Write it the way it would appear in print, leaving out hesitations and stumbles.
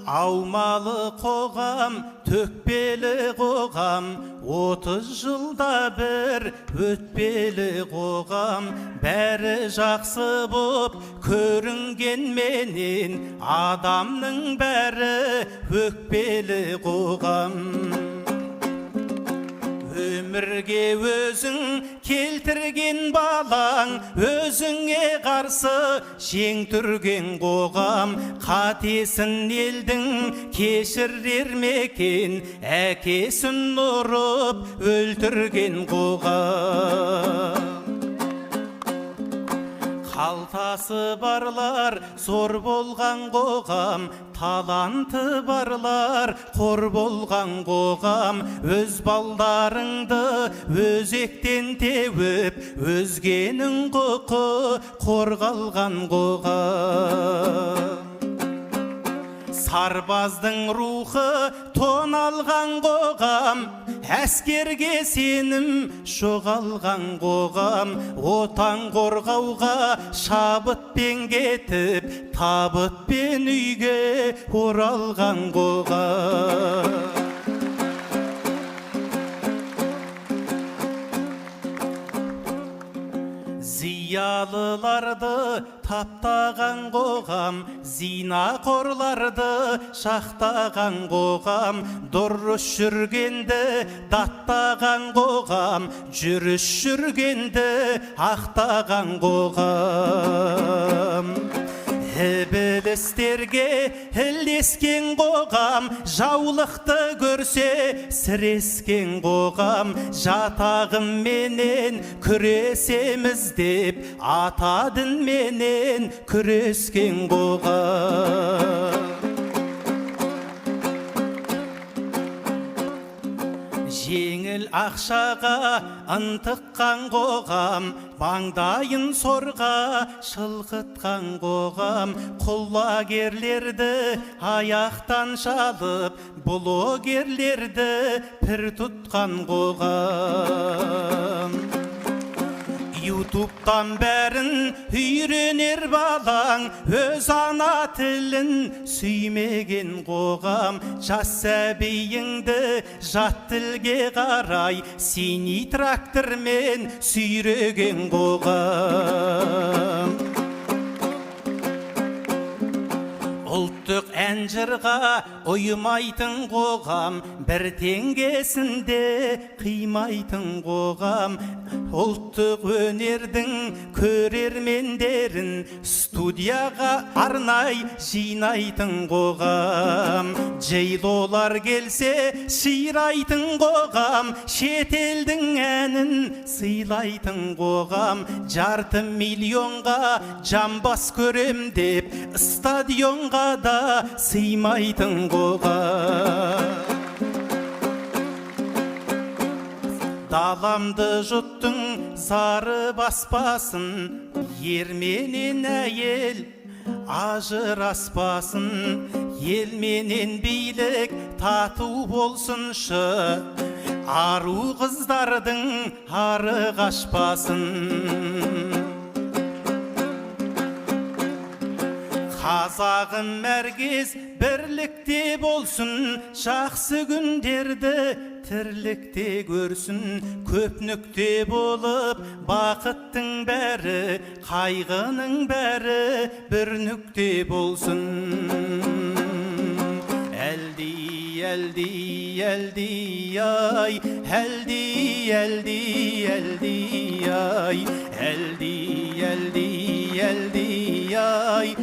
аумалы қоғам, төкпелі қоғам, 30 жылда бір өтпелі қоғам, бәрі жақсы боп көрінгенменен адамның бәрі өкпелі қоғам. Өмірге өзің келтірген балаң, өзіңе қарсы жең түрген қоғам, қатесін елдің кешірер мекен, әкесін ұрып өлтірген қоғам. Қалтасы барлар зор болған қоғам, таланты барлар қор болған қоғам, өз балдарыңды өзектен теуіп, өзгенің құқы қорғалған қоғам. Сарбаздың рухы тоналған қоғам, әскерге сенім жоғалған қоғам, отан қорғауға шабытпен кетіп, табытпен үйге оралған қоғам. Зиялыларды таптаған қоғам, зинақорларды шақтаған қоғам, дұрыс жүргенді даттаған қоғам, жүріс жүргенді ақтаған қоғам. Ібілістерге ілескен қоғам, жаулықты көрсе сірескен қоғам, жатағымменен күресеміз деп, ата дінменен күрескен қоғам. Жеңіл ақшаға ынтыққан қоғам, маңдайын сорға шылқытқан қоғам, құллагерлерді аяқтан шалып, блогерлерді пір тұтқан қоғам. Ютубтан бәрін үйренер балаң, өз ана тілін сүймеген қоғам, жас сәбиіңді жат тілге қарай синий трактормен сүйреген қоғам. Ұлттық әнжырға ұйымайтын қоғам, бір теңгесінде қимайтын қоғам, ұлттық өнердің көрермендерін студияға арнай жинайтын қоғам. Джейлолар келсе ширайтын қоғам, шетелдің әнін сыйлайтын қоғам, жарты миллионға жамбас көрем деп стадионға да сыймайтын қоғам. Даламды жұттың зары баспасын, ерменен әйел ажыраспасын, елменен билік тату болсыншы, ару қыздардың ары қашпасын. Қазағым әркез бірлікте болсын, жақсы күндерді тірлікте көрсін, көп нүкте болып бақыттың бәрі, қайғының бәрі бір нүкте болсын. Әлди, әлди, әлди, ай, әлди, әлди, әлди, ай, әлди, әлди, әлди, ай,